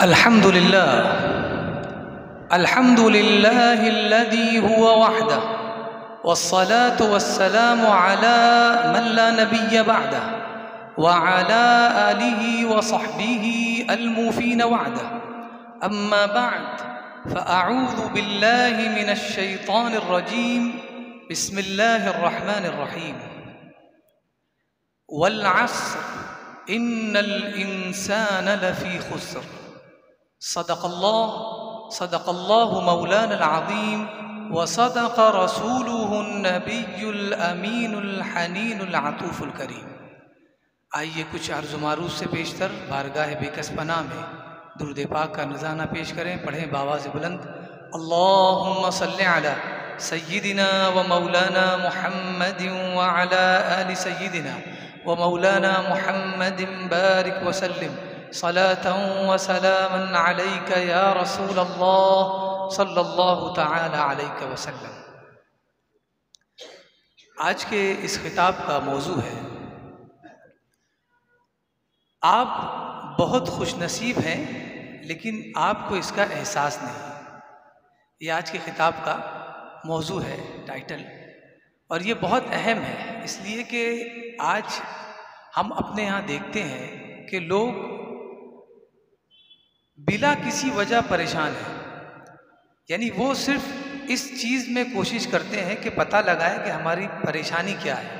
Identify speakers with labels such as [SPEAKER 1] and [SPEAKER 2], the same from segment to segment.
[SPEAKER 1] अल्हम्दुलिल्लाह अल्हम्दुलिल्लाहिल्लज़ी हुवा वहदह वस्सलातु वस्सलामु अला मन ला नबिय्य बअदह व अला आलिहि व सहबिहि अल-मूफ़ीन वअदह अम्मा बअद फ़अऊज़ु बिल्लाहि मिनश शैतानिर रजीम बिस्मिल्लाहिर रहमानिर रहीम वल अस्र इन्नल इंसान लफ़ी खुस्र सदक़ल्लाहु मौलाना अज़ीम व सदक़ रसूलुहुन नबियुल अमीनुल हनीनुल अतूफ़ुल करीम। आइए कुछ अर्ज़ मारूफ़ से पेशतर बारगाह बेकस पनाह में दुरूद पाक का नज़ाना पेश करें। पढ़ें बावाज़ बुलंद, अल्लाहुम्मा सल्लि अला सय्यिदिना व मौलाना मुहम्मदिन व अला आलि सय्यिदिना व मौलाना मुहम्मदिन बारिक व सल्लिम सलातन व सलामन अलैका या रसूल अल्लाह सल्लल्लाहु तआला अलैहि वसल्लम। आज के इस खिताब का मौजू है, आप बहुत खुशनसीब हैं लेकिन आपको इसका एहसास नहीं। ये आज के खिताब का मौजू है, टाइटल, और ये बहुत अहम है इसलिए कि आज हम अपने यहाँ देखते हैं कि लोग बिला किसी वजह परेशान हैं। यानी वो सिर्फ इस चीज़ में कोशिश करते हैं कि पता लगाएं कि हमारी परेशानी क्या है,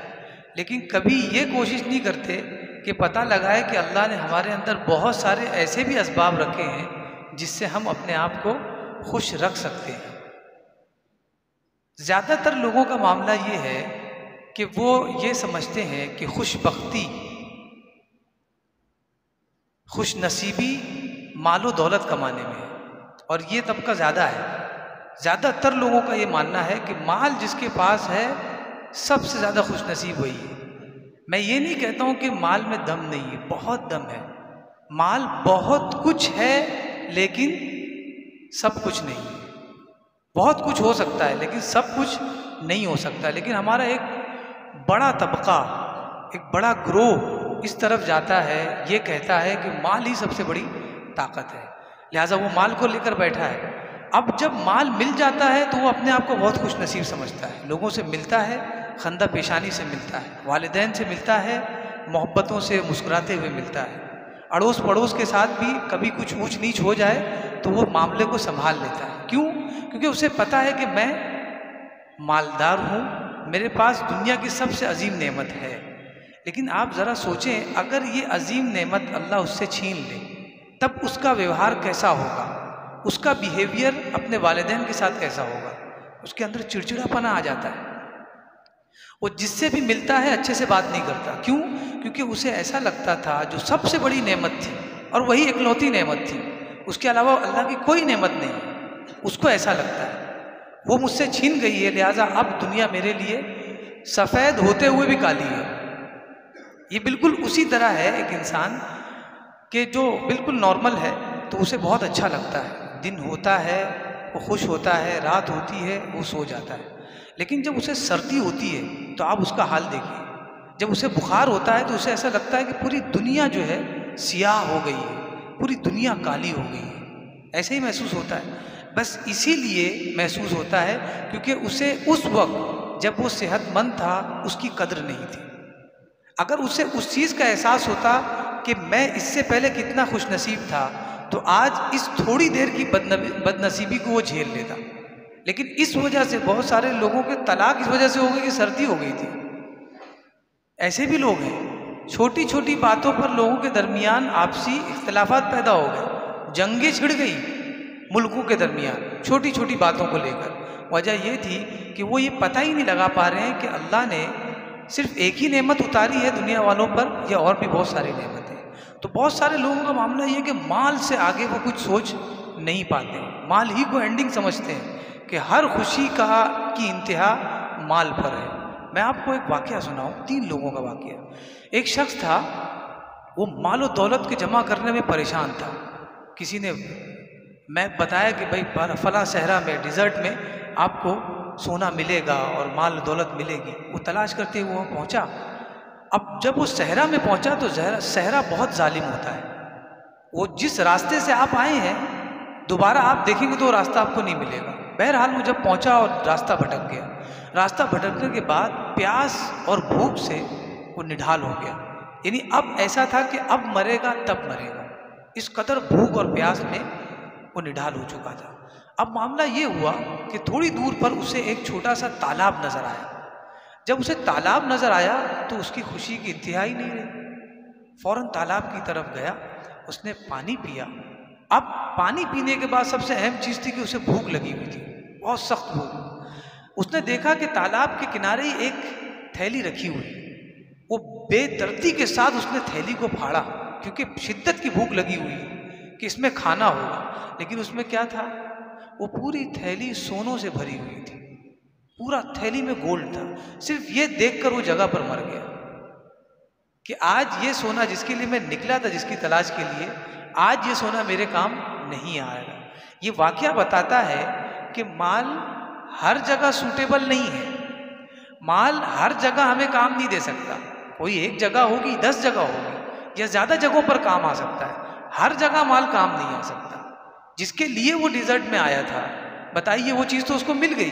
[SPEAKER 1] लेकिन कभी ये कोशिश नहीं करते कि पता लगाए कि अल्लाह ने हमारे अंदर बहुत सारे ऐसे भी असबाब रखे हैं जिससे हम अपने आप को खुश रख सकते हैं। ज़्यादातर लोगों का मामला ये है कि वो ये समझते हैं कि खुशबख्ती, खुश नसीबी मालो दौलत कमाने में, और ये तबका ज़्यादा है। ज़्यादातर लोगों का ये मानना है कि माल जिसके पास है सबसे ज़्यादा खुश नसीब वही है। मैं ये नहीं कहता हूँ कि माल में दम नहीं है, बहुत दम है। माल बहुत कुछ है लेकिन सब कुछ नहीं है। बहुत कुछ हो सकता है लेकिन सब कुछ नहीं हो सकता। लेकिन हमारा एक बड़ा तबका, एक बड़ा ग्रोह इस तरफ जाता है, ये कहता है कि माल ही सबसे बड़ी ताकत है, लिहाजा वो माल को लेकर बैठा है। अब जब माल मिल जाता है तो वो अपने आप को बहुत खुश नसीब समझता है। लोगों से मिलता है, खंदा पेशानी से मिलता है, वालिदैन से मिलता है, मोहब्बतों से मुस्कुराते हुए मिलता है। अड़ोस पड़ोस के साथ भी कभी कुछ ऊंच नीच हो जाए तो वो मामले को संभाल लेता है। क्यों? क्योंकि उसे पता है कि मैं मालदार हूँ, मेरे पास दुनिया की सबसे अजीम नेमत है। लेकिन आप ज़रा सोचें, अगर ये अजीम नेमत अल्लाह उससे छीन ले तब उसका व्यवहार कैसा होगा, उसका बिहेवियर अपने वालिदैन के साथ कैसा होगा। उसके अंदर चिड़चिड़ापना आ जाता है। वो जिससे भी मिलता है अच्छे से बात नहीं करता। क्यों? क्योंकि उसे ऐसा लगता था जो सबसे बड़ी नेमत थी और वही इकलौती नेमत थी, उसके अलावा अल्लाह की कोई नेमत नहीं है, उसको ऐसा लगता है वो मुझसे छीन गई है, लिहाजा अब दुनिया मेरे लिए सफ़ेद होते हुए भी काली है। ये बिल्कुल उसी तरह है एक इंसान कि जो बिल्कुल नॉर्मल है तो उसे बहुत अच्छा लगता है, दिन होता है वो खुश होता है, रात होती है वो सो जाता है। लेकिन जब उसे सर्दी होती है तो आप उसका हाल देखिए, जब उसे बुखार होता है तो उसे ऐसा लगता है कि पूरी दुनिया जो है सियाह हो गई है, पूरी दुनिया काली हो गई है। ऐसे ही महसूस होता है। बस इसीलिए महसूस होता है क्योंकि उसे उस वक्त जब वो सेहतमंद था उसकी कद्र नहीं थी। अगर उसे उस चीज़ का एहसास होता कि मैं इससे पहले कितना खुश नसीब था तो आज इस थोड़ी देर की बदनसीबी को वो झेल लेता। लेकिन इस वजह से बहुत सारे लोगों के तलाक इस वजह से हो गई कि सर्दी हो गई थी। ऐसे भी लोग हैं, छोटी छोटी बातों पर लोगों के दरमियान आपसी इख्तलाफात पैदा हो गए, जंगें छिड़ गई मुल्कों के दरमियान छोटी छोटी बातों को लेकर। वजह यह थी कि वो ये पता ही नहीं लगा पा रहे हैं कि अल्लाह ने सिर्फ एक ही नेमत उतारी है दुनिया वालों पर या और भी बहुत सारी नेमतें। तो बहुत सारे लोगों का मामला ये है कि माल से आगे वो कुछ सोच नहीं पाते, माल ही को एंडिंग समझते हैं कि हर खुशी की इंतहा माल पर है। मैं आपको एक वाक़या सुनाऊं, 3 लोगों का वाक़या। एक शख्स था, वो माल और दौलत के जमा करने में परेशान था। किसी ने मैं बताया कि भाई फला सहरा में डिज़र्ट में आपको सोना मिलेगा और माल दौलत मिलेगी। वो तलाश करते हुए वहाँ पहुँचा। अब जब वो सहरा में पहुँचा तो सहरा बहुत जालिम होता है, वो जिस रास्ते से आप आए हैं दोबारा आप देखेंगे तो वो रास्ता आपको नहीं मिलेगा। बहरहाल वो जब पहुंचा और रास्ता भटक गया। रास्ता भटकने के बाद प्यास और भूख से वो निढाल हो गया। यानी अब ऐसा था कि अब मरेगा तब मरेगा, इस कदर भूख और प्यास में वो निढाल हो चुका था। अब मामला ये हुआ कि थोड़ी दूर पर उसे एक छोटा सा तालाब नजर आया। जब उसे तालाब नजर आया तो उसकी खुशी की इंतहा ही नहीं रही। फौरन तालाब की तरफ गया, उसने पानी पिया। अब पानी पीने के बाद सबसे अहम चीज थी कि उसे भूख लगी हुई थी, बहुत सख्त भूख। उसने देखा कि तालाब के किनारे ही एक थैली रखी हुई। वो बेदर्दी के साथ उसने थैली को फाड़ा, क्योंकि शिद्दत की भूख लगी हुई कि इसमें खाना होगा। लेकिन उसमें क्या था, वो पूरी थैली सोनों से भरी हुई थी, पूरा थैली में गोल्ड था। सिर्फ ये देखकर वो जगह पर मर गया कि आज ये सोना जिसके लिए मैं निकला था, जिसकी तलाश के लिए, आज ये सोना मेरे काम नहीं आएगा। ये वाकया बताता है कि माल हर जगह सूटेबल नहीं है। माल हर जगह हमें काम नहीं दे सकता। कोई एक जगह होगी, 10 जगह होगी, या ज्यादा जगहों पर काम आ सकता है। हर जगह माल काम नहीं आ सकता। जिसके लिए वो डिजर्ट में आया था, बताइए वो चीज़ तो उसको मिल गई,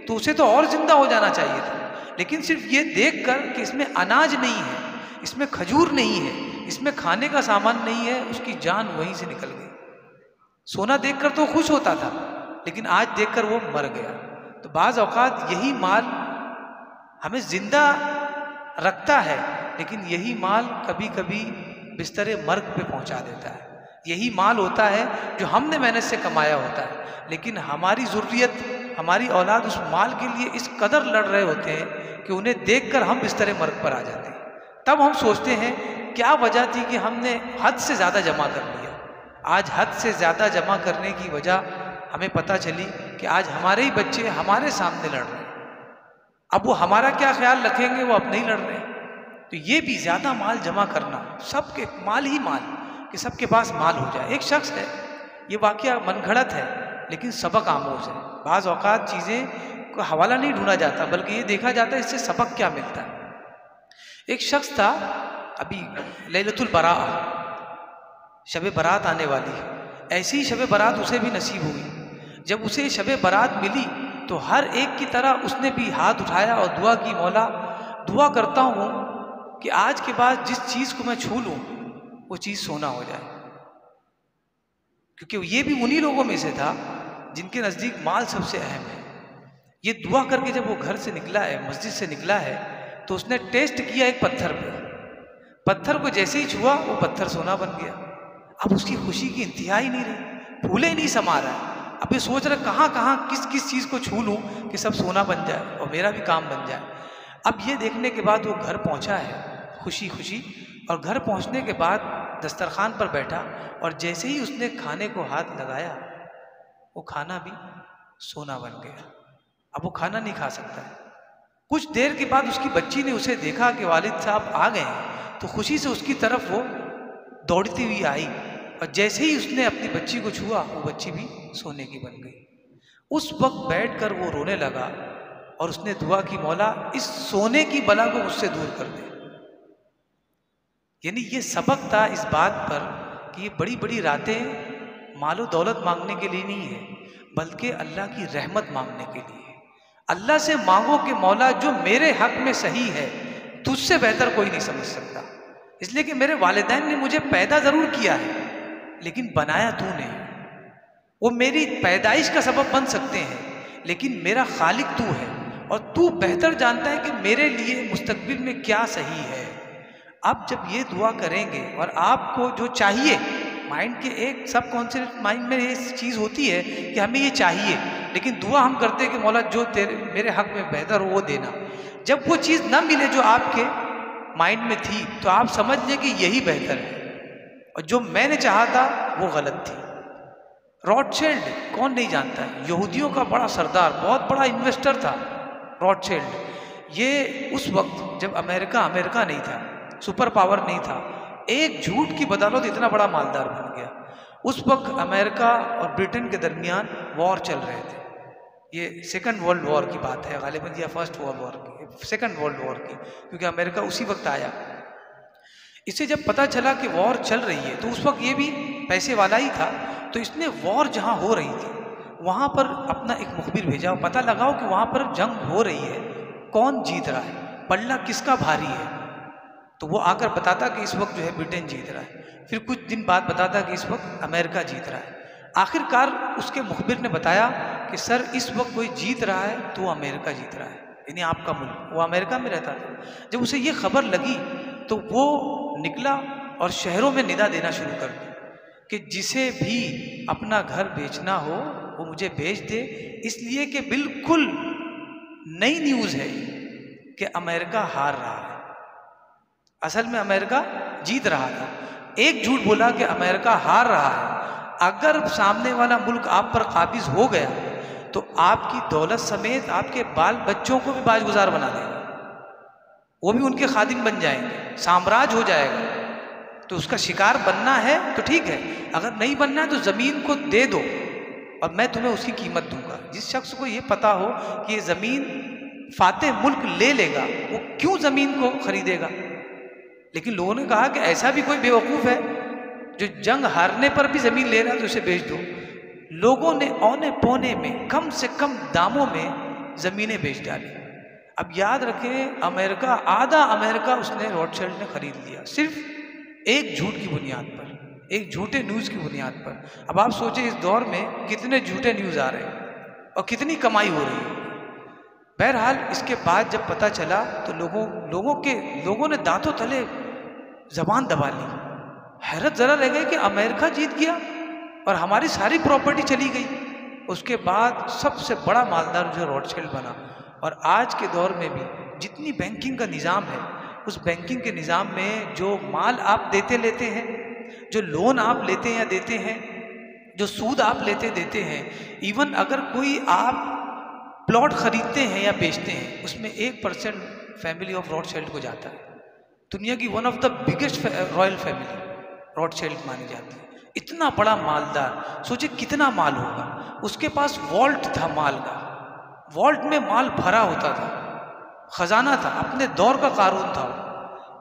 [SPEAKER 1] तो उसे तो और जिंदा हो जाना चाहिए था। लेकिन सिर्फ ये देखकर कि इसमें अनाज नहीं है, इसमें खजूर नहीं है, इसमें खाने का सामान नहीं है, उसकी जान वहीं से निकल गई। सोना देखकर तो खुश होता था, लेकिन आज देखकर वो मर गया। तो बाज़ औक़ात यही माल हमें जिंदा रखता है, लेकिन यही माल कभी कभी बिस्तरे मर्ग पे पहुंचा देता है। यही माल होता है जो हमने मेहनत से कमाया होता है, लेकिन हमारी ज़ुर्रियत, हमारी औलाद उस माल के लिए इस कदर लड़ रहे होते हैं कि उन्हें देखकर हम बिस्तरे मर्ग पर आ जाते हैं। तब हम सोचते हैं क्या वजह थी कि हमने हद से ज़्यादा जमा कर लिया। आज हद से ज़्यादा जमा करने की वजह हमें पता चली कि आज हमारे ही बच्चे हमारे सामने लड़ रहे हैं। अब वो हमारा क्या ख्याल रखेंगे, वो अपने ही लड़ रहे हैं। तो ये भी ज़्यादा माल जमा करना, सबके माल ही माल, कि सबके पास माल हो जाए। एक शख्स है, ये वाकया मनगढ़ंत है लेकिन सबक आमोज है। बाज़ औक़ात चीज़ें को हवाला नहीं ढूंढा जाता, बल्कि ये देखा जाता है इससे सबक क्या मिलता है। एक शख्स था, अभी लैलतुल बरात, शब बारात आने वाली है, ऐसी शब बारात उसे भी नसीब हुई। जब उसे शब बारात मिली तो हर एक की तरह उसने भी हाथ उठाया और दुआ की, मौला दुआ करता हूँ कि आज के बाद जिस चीज़ को मैं छू लूँ वो चीज़ सोना हो जाए। क्योंकि ये भी उन्हीं लोगों में से था जिनके नज़दीक माल सबसे अहम है। ये दुआ करके जब वो घर से निकला है, मस्जिद से निकला है, तो उसने टेस्ट किया एक पत्थर पे। पत्थर को जैसे ही छुआ वो पत्थर सोना बन गया। अब उसकी खुशी की इंतहा ही नहीं रही, फूले नहीं समा रहा है। अब ये सोच रहा कहाँ कहाँ किस किस चीज़ को छू लूँ कि सब सोना बन जाए और मेरा भी काम बन जाए। अब ये देखने के बाद वो घर पहुँचा है खुशी खुशी, और घर पहुँचने के बाद दस्तरखान पर बैठा, और जैसे ही उसने खाने को हाथ लगाया वो खाना भी सोना बन गया। अब वो खाना नहीं खा सकता है। कुछ देर के बाद उसकी बच्ची ने उसे देखा कि वालिद साहब आ गए हैं, तो खुशी से उसकी तरफ वो दौड़ती हुई आई, और जैसे ही उसने अपनी बच्ची को छुआ वो बच्ची भी सोने की बन गई। उस वक्त बैठकर वो रोने लगा और उसने दुआ की, मौला इस सोने की बला को मुझसे दूर कर दे। यानी ये सबक था इस बात पर कि ये बड़ी बड़ी रातें मालो दौलत मांगने के लिए नहीं है, बल्कि अल्लाह की रहमत मांगने के लिए है। अल्लाह से मांगो कि मौला जो मेरे हक में सही है तुझसे बेहतर कोई नहीं समझ सकता। इसलिए कि मेरे वालिदैन ने मुझे पैदा ज़रूर किया है, लेकिन बनाया तूने। वो मेरी पैदाइश का सबब बन सकते हैं, लेकिन मेरा खालिक तू है, और तू बेहतर जानता है कि मेरे लिए मुस्तकबिल में क्या सही है। अब जब ये दुआ करेंगे और आपको जो चाहिए, माइंड के एक सब कॉन्शियस माइंड में ये चीज़ होती है कि हमें ये चाहिए, लेकिन दुआ हम करते हैं कि मौला जो तेरे मेरे हक में बेहतर हो वो देना। जब वो चीज़ ना मिले जो आपके माइंड में थी, तो आप समझ लें कि यही बेहतर है, और जो मैंने चाहा था वो गलत थी। रॉथशिल्ड कौन नहीं जानता है, यहूदियों का बड़ा सरदार, बहुत बड़ा इन्वेस्टर था रॉथशिल्ड। ये उस वक्त जब अमेरिका नहीं था, सुपर पावर नहीं था, एक झूठ की बदौलत इतना बड़ा मालदार बन गया। उस वक्त अमेरिका और ब्रिटेन के दरमियान वॉर चल रहे थे। ये सेकंड वर्ल्ड वॉर की बात है गालिबन, या फर्स्ट वर्ल्ड वॉर की, सेकंड वर्ल्ड वॉर की, क्योंकि अमेरिका उसी वक्त आया। इसे जब पता चला कि वॉर चल रही है, तो उस वक्त ये भी पैसे वाला ही था, तो इसने वॉर जहाँ हो रही थी वहाँ पर अपना एक मुखबिर भेजा, पता लगाओ कि वहाँ पर जंग हो रही है, कौन जीत रहा है, पल्ला किसका भारी है। तो वो आकर बताता कि इस वक्त जो है ब्रिटेन जीत रहा है, फिर कुछ दिन बाद बताता कि इस वक्त अमेरिका जीत रहा है। आखिरकार उसके मुखबिर ने बताया कि सर इस वक्त कोई जीत रहा है तो वो अमेरिका जीत रहा है, यानी आपका मुल्क, वो अमेरिका में रहता था। जब उसे ये खबर लगी तो वो निकला और शहरों में निदा देना शुरू कर दी कि जिसे भी अपना घर बेचना हो वो मुझे बेच दे, इसलिए कि बिल्कुल नई न्यूज़ है कि अमेरिका हार रहा है, असल में अमेरिका जीत रहा था। एक झूठ बोला कि अमेरिका हार रहा है, अगर सामने वाला मुल्क आप पर काबिज हो गया तो आपकी दौलत समेत आपके बाल बच्चों को भी बाजगुजार बना देगा, वो भी उनके खादिम बन जाएंगे, साम्राज्य हो जाएगा। तो उसका शिकार बनना है तो ठीक है, अगर नहीं बनना है तो ज़मीन को दे दो और मैं तुम्हें उसकी कीमत दूंगा। जिस शख्स को ये पता हो कि ये ज़मीन फातेह मुल्क ले लेगा, वो क्यों ज़मीन को खरीदेगा। लेकिन लोगों ने कहा कि ऐसा भी कोई बेवकूफ़ है जो जंग हारने पर भी ज़मीन ले रहा है तो उसे बेच दो। लोगों ने औने पौने में कम से कम दामों में ज़मीनें बेच डाली। अब याद रखें, अमेरिका, आधा अमेरिका उसने रॉथशिल्ड ने खरीद लिया, सिर्फ एक झूठ की बुनियाद पर, एक झूठे न्यूज़ की बुनियाद पर। अब आप सोचें इस दौर में कितने झूठे न्यूज़ आ रहे हैं और कितनी कमाई हो रही है। बहरहाल इसके बाद जब पता चला तो लोगों ने दांतों तले जबान दबा ली, हैरत ज़रा रह गई कि अमेरिका जीत गया और हमारी सारी प्रॉपर्टी चली गई। उसके बाद सबसे बड़ा मालदार जो रॉथशिल्ड बना। और आज के दौर में भी जितनी बैंकिंग का निज़ाम है, उस बैंकिंग के निज़ाम में जो माल आप लेते हैं, जो लोन आप लेते हैं या देते हैं, जो सूद आप देते हैं, इवन अगर कोई आप प्लॉट खरीदते हैं या बेचते हैं, उसमें 1% फैमिली ऑफ रॉथशिल्ड को जाता है। दुनिया की one of the biggest royal family Rothschild मानी जाती है। इतना बड़ा मालदार, सोचिए कितना माल होगा। उसके पास वॉल्ट था माल का, वॉल्ट में माल भरा होता था, खजाना था, अपने दौर का कारून था।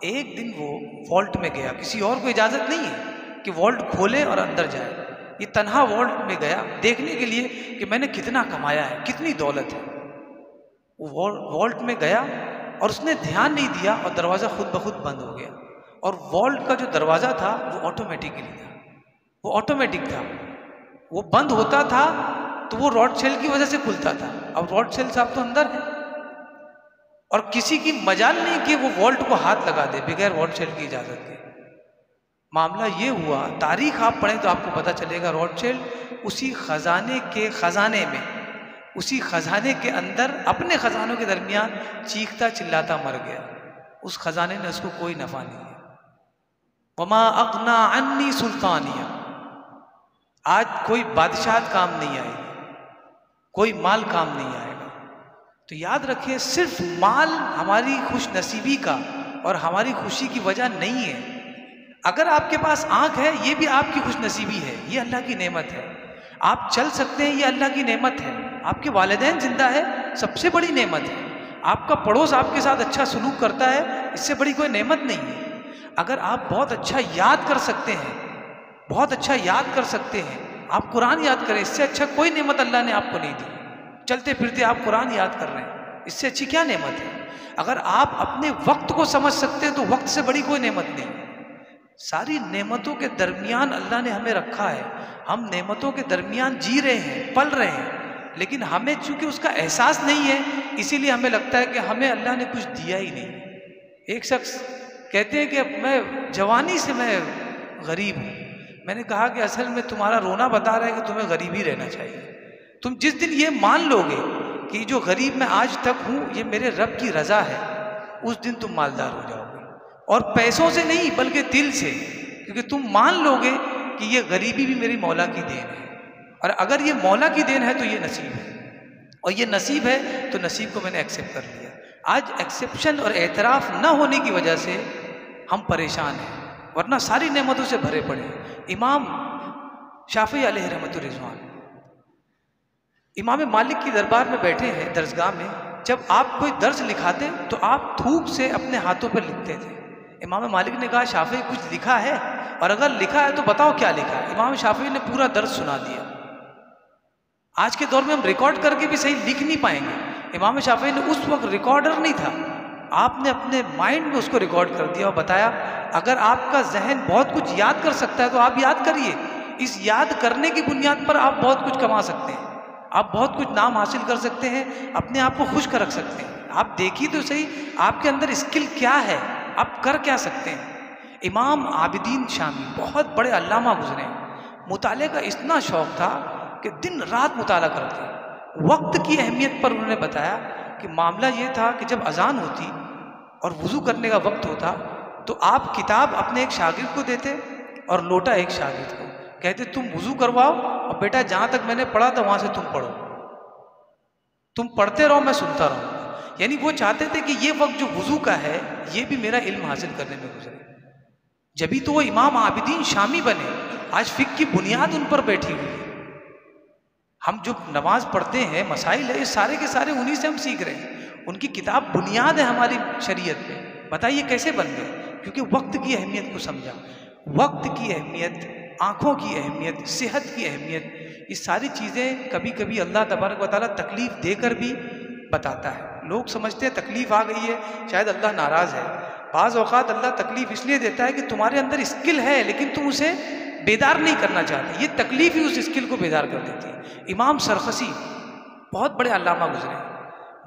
[SPEAKER 1] एक दिन वो वॉल्ट में गया, किसी और को इजाज़त नहीं है कि वॉल्ट खोले और अंदर जाए, ये तन्हा वॉल्ट में गया देखने के लिए कि मैंने कितना कमाया है, कितनी दौलत है। वो वॉल्ट में गया और उसने ध्यान नहीं दिया और दरवाज़ा खुद ब खुद बंद हो गया। और वॉल्ट का जो दरवाज़ा था वो ऑटोमेटिकली था, वो ऑटोमेटिक था, वो बंद होता था तो वो रॉथशिल्ड की वजह से खुलता था। अब रॉथशिल्ड साहब तो अंदर है और किसी की मजाल नहीं कि वो वॉल्ट को हाथ लगा दे बगैर रॉथशिल्ड की इजाज़त के। मामला ये हुआ, तारीख आप पढ़ें तो आपको पता चलेगा, रॉथशिल्ड उसी खजाने के खजाने में, उसी खजाने के अंदर अपने खजानों के दरमियान चीखता चिल्लाता मर गया। उस खजाने ने उसको कोई नफा नहीं है। वमा अगना अन्नी सुल्तानिया, आज कोई बादशाह काम नहीं आएगी, कोई माल काम नहीं आएगा। तो याद रखिए, सिर्फ माल हमारी खुश नसीबी का और हमारी खुशी की वजह नहीं है। अगर आपके पास आंख है, ये भी आपकी खुश नसीबी है, ये अल्लाह की नेमत है। आप चल सकते हैं, ये अल्लाह की नेमत है। आपके वालिदैन जिंदा है, सबसे बड़ी नेमत है। आपका पड़ोस आपके साथ अच्छा सलूक करता है, इससे बड़ी कोई नेमत नहीं है। अगर आप बहुत अच्छा याद कर सकते हैं, बहुत अच्छा याद कर सकते हैं, आप कुरान याद करें, इससे अच्छा कोई नेमत अल्लाह ने आपको नहीं दी। चलते फिरते आप कुरान याद कर रहे हैं, इससे अच्छी क्या नेमत है। अगर आप अपने वक्त को समझ सकते हैं तो वक्त से बड़ी कोई नेमत नहीं। सारी नेमतों के दरमियान अल्लाह ने हमें रखा है, हम नेमतों के दरमियान जी रहे हैं, पल रहे हैं, लेकिन हमें चूंकि उसका एहसास नहीं है, इसीलिए हमें लगता है कि हमें अल्लाह ने कुछ दिया ही नहीं। एक शख्स कहते हैं कि मैं जवानी से मैं गरीब हूँ। मैंने कहा कि असल में तुम्हारा रोना बता रहा है कि तुम्हें गरीब ही रहना चाहिए। तुम जिस दिन ये मान लोगे कि जो गरीब मैं आज तक हूँ ये मेरे रब की रज़ा है, उस दिन तुम मालदार हो जाओगे। और पैसों से नहीं बल्कि दिल से, क्योंकि तुम मान लोगे कि ये गरीबी भी मेरी मौला की देन है, और अगर ये मौला की देन है तो ये नसीब है, और ये नसीब है तो नसीब को मैंने एक्सेप्ट कर लिया। आज एक्सेप्शन और एतराफ़ न होने की वजह से हम परेशान हैं, वरना सारी नेमतों से भरे पड़े हैं। इमाम शाफ़ी अलैहि रहमतुर रिज़वान इमाम मालिक की दरबार में बैठे हैं दरसगाह में। जब आप कोई दर्स लिखाते तो आप थूक से अपने हाथों पर लिखते थे। इमाम मालिक ने कहा शाफी कुछ लिखा है, और अगर लिखा है तो बताओ क्या लिखा है। इमाम शाफी ने पूरा दर्द सुना दिया। आज के दौर में हम रिकॉर्ड करके भी सही लिख नहीं पाएंगे। इमाम शाफी ने उस वक्त रिकॉर्डर नहीं था, आपने अपने माइंड में उसको रिकॉर्ड कर दिया और बताया अगर आपका जहन बहुत कुछ याद कर सकता है तो आप याद करिए। इस याद करने की बुनियाद पर आप बहुत कुछ कमा सकते हैं, आप बहुत कुछ नाम हासिल कर सकते हैं, अपने आप को खुश कर रख सकते हैं। आप देखिए तो सही आपके अंदर स्किल क्या है, आप कर क्या सकते हैं। इमाम आबिदीन शामी बहुत बड़े अल्लामा गुजरे हैं। मुताले का इतना शौक था कि दिन रात मुताला करते। वक्त की अहमियत पर उन्होंने बताया कि मामला ये था कि जब अजान होती और वज़ू करने का वक्त होता तो आप किताब अपने एक शागिर्द को देते और लोटा एक शागिर्द को, कहते तुम वज़ू करवाओ और बेटा जहाँ तक मैंने पढ़ा था वहाँ से तुम पढ़ो, तुम पढ़ते रहो मैं सुनता रहूँ। यानी वो चाहते थे कि ये वक्त जो वज़ू का है ये भी मेरा इल्म हासिल करने में गुजरे। जभी तो वो इमाम आबिदीन शामी बने। आज फ़िक़्ह की बुनियाद उन पर बैठी हुई है। हम जो नमाज पढ़ते हैं, मसाइल है, ये सारे के सारे उन्हीं से हम सीख रहे हैं। उनकी किताब बुनियाद है हमारी शरीयत में। बताइए कैसे बन गए? क्योंकि वक्त की अहमियत को समझा। वक्त की अहमियत, आँखों की अहमियत, सेहत की अहमियत, ये सारी चीज़ें कभी कभी अल्लाह तबारक व तआला तकलीफ़ देकर भी बताता है। लोग समझते हैं तकलीफ़ आ गई है शायद अल्लाह नाराज़ है। बाज़ औक़ात अल्लाह तकलीफ़ इसलिए देता है कि तुम्हारे अंदर स्किल है लेकिन तुम उसे बेदार नहीं करना चाहते। ये तकलीफ़ ही उस स्किल को बेदार कर देती है। इमाम सरखसी बहुत बड़े अल्लामा गुजरे हैं,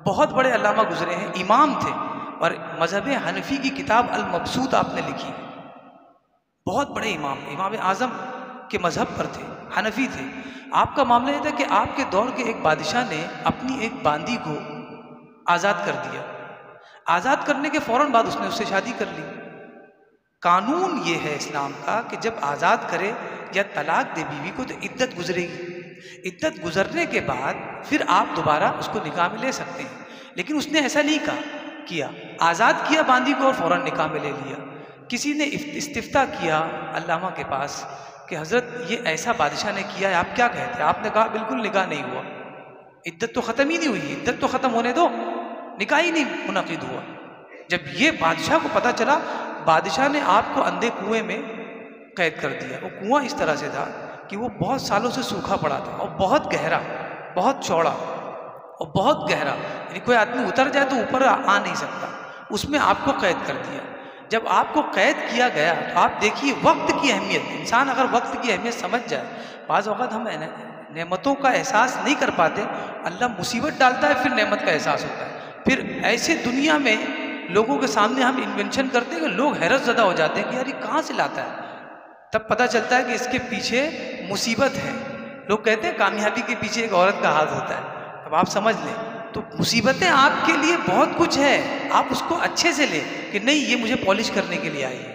[SPEAKER 1] बहुत बड़े अल्लामा गुजरे हैं, इमाम थे और मज़हब हनफी की किताब अल मबसूत आपने लिखी है। बहुत बड़े इमाम, इमाम आज़म के मज़हब पर थे, हनफी थे। आपका मामला ये था कि आपके दौर के एक बादशाह ने अपनी एक बांदी को आज़ाद कर दिया। आज़ाद करने के फ़ौरन बाद उसने उससे शादी कर ली। कानून ये है इस्लाम का कि जब आज़ाद करे या तलाक दे बीवी को तो इद्दत गुजरेगी। इद्दत गुजरने के बाद फिर आप दोबारा उसको निकाह में ले सकते हैं। लेकिन उसने ऐसा नहीं किया, आज़ाद किया बांदी को और फ़ौरन निकाह में ले लिया। किसी ने इस्तिफ्ता किया अल्लामा के पास कि हज़रत ये ऐसा बादशाह ने किया है, आप क्या कहते हैं? आपने कहा बिल्कुल निकाह नहीं हुआ, इद्दत तो ख़त्म ही नहीं हुई, इद्दत तो ख़त्म होने दो, निकाह ही नहीं मुनक़िद हुआ। जब ये बादशाह को पता चला, बादशाह ने आपको अंधे कुएं में कैद कर दिया। वो कुआं इस तरह से था कि वो बहुत सालों से सूखा पड़ा था और बहुत गहरा, बहुत चौड़ा और बहुत गहरा, यानी कोई आदमी उतर जाए तो ऊपर आ नहीं सकता। उसमें आपको कैद कर दिया। जब आपको कैद किया गया तो आप देखिए वक्त की अहमियत। इंसान अगर वक्त की अहमियत समझ जाए, बाज़ औक़ात हम नेमतों का एहसास नहीं कर पाते, अल्लाह मुसीबत डालता है फिर नेमत का एहसास होता है। फिर ऐसे दुनिया में लोगों के सामने हम इन्वेंशन करते हैं कि लोग हैरत ज़दा हो जाते हैं कि यार ये कहाँ से लाता है। तब पता चलता है कि इसके पीछे मुसीबत है। लोग कहते हैं कामयाबी के पीछे एक औरत का हाथ होता है। अब आप समझ लें तो मुसीबतें आपके लिए बहुत कुछ है, आप उसको अच्छे से लें कि नहीं ये मुझे पॉलिश करने के लिए आई है,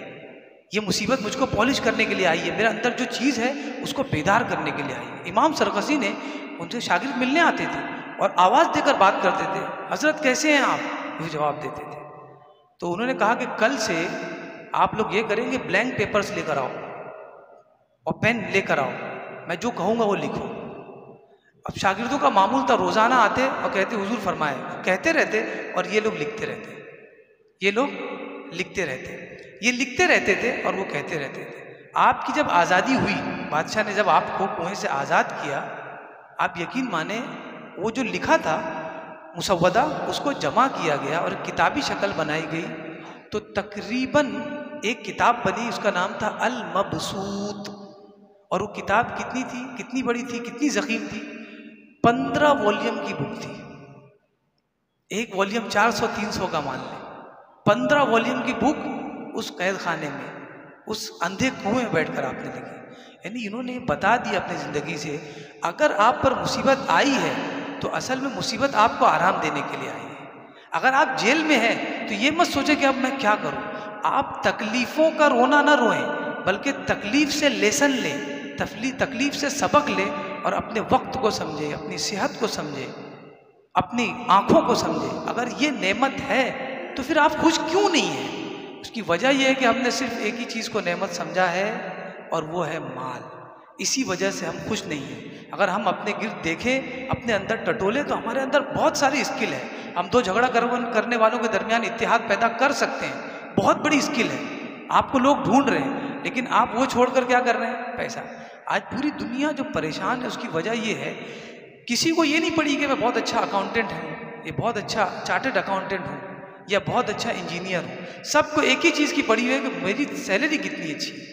[SPEAKER 1] ये मुसीबत मुझको पॉलिश करने के लिए आई है, मेरे अंदर जो चीज़ है उसको बेदार करने के लिए आई है। इमाम सरकसी ने उनसे शागिर्द मिलने आते थे और आवाज़ देकर बात करते थे, हज़रत कैसे हैं आप, ये जवाब देते थे। तो उन्होंने कहा कि कल से आप लोग ये करेंगे, ब्लैंक पेपर्स लेकर आओ और पेन लेकर आओ, मैं जो कहूँगा वो लिखो। अब शागिर्दों का मामूल था, रोज़ाना आते और कहते हुजूर फरमाए, कहते रहते और ये लोग लिखते रहते, ये लोग लिखते रहते, ये लिखते रहते थे और वो कहते रहते थे। आपकी जब आज़ादी हुई, बादशाह ने जब आपको कुएं से आज़ाद किया, आप यकीन माने वो जो लिखा था मुसव्वदा उसको जमा किया गया और किताबी शक्ल बनाई गई। तो तकरीबन एक किताब बनी, उसका नाम था अल मबसूत। और वो किताब कितनी थी, कितनी बड़ी थी, कितनी ज़ख़ीम थी, 15 वॉल्यूम की बुक थी। एक वॉल्यूम 400-300 का मान लें, 15 वॉल्यूम की बुक उस कैद खाने में, उस अंधे कुएं में बैठकर आपने लिखी। यानी इन्होंने बता दिया अपनी ज़िंदगी से, अगर आप पर मुसीबत आई है तो असल में मुसीबत आपको आराम देने के लिए आई है। अगर आप जेल में हैं तो ये मत सोचें कि अब मैं क्या करूं। आप तकलीफ़ों का रोना ना रोएं, बल्कि तकलीफ़ से लेसन लें, तकलीफ़ से सबक लें और अपने वक्त को समझें, अपनी सेहत को समझें, अपनी आँखों को समझें। अगर ये नेमत है तो फिर आप खुश क्यों नहीं हैं? उसकी वजह यह है कि हमने सिर्फ एक ही चीज़ को नेमत समझा है और वो है माल। इसी वजह से हम खुश नहीं हैं। अगर हम अपने गिर्द देखें, अपने अंदर टटोले, तो हमारे अंदर बहुत सारी स्किल है। हम दो झगड़ा करने वालों के दरमियान इत्तेहाद पैदा कर सकते हैं। बहुत बड़ी स्किल है, आपको लोग ढूंढ रहे हैं, लेकिन आप वो छोड़कर क्या कर रहे हैं? पैसा। आज पूरी दुनिया जो परेशान है उसकी वजह ये है, किसी को ये नहीं पड़ी कि मैं बहुत अच्छा अकाउंटेंट हूँ, ये बहुत अच्छा चार्टर्ड अकाउंटेंट हूँ, या बहुत अच्छा इंजीनियर हूँ। सबको एक ही चीज़ की पड़ी हुई है कि मेरी सैलरी कितनी अच्छी है,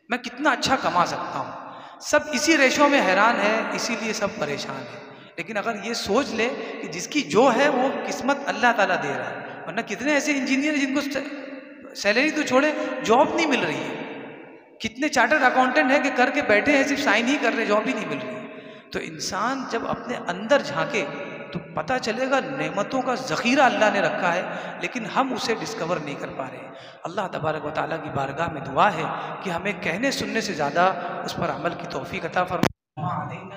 [SPEAKER 1] मैं कितना अच्छा कमा सकता हूँ। सब इसी रेशो में हैरान है, इसीलिए सब परेशान है। लेकिन अगर ये सोच ले कि जिसकी जो है वो किस्मत अल्लाह ताला दे रहा है, वरना कितने ऐसे इंजीनियर जिनको सैलरी तो छोड़े जॉब नहीं मिल रही है, कितने चार्टर्ड अकाउंटेंट हैं कि करके बैठे हैं, सिर्फ साइन ही कर रहे, जॉब ही नहीं मिल रही है। तो इंसान जब अपने अंदर झांके तो पता चलेगा नेमतों का ज़ख़ीरा अल्लाह ने रखा है, लेकिन हम उसे डिस्कवर नहीं कर पा रहे। अल्लाह तबारक व तआला की बारगाह में दुआ है कि हमें कहने सुनने से ज़्यादा उस पर अमल की तौफीक अता फरमाए।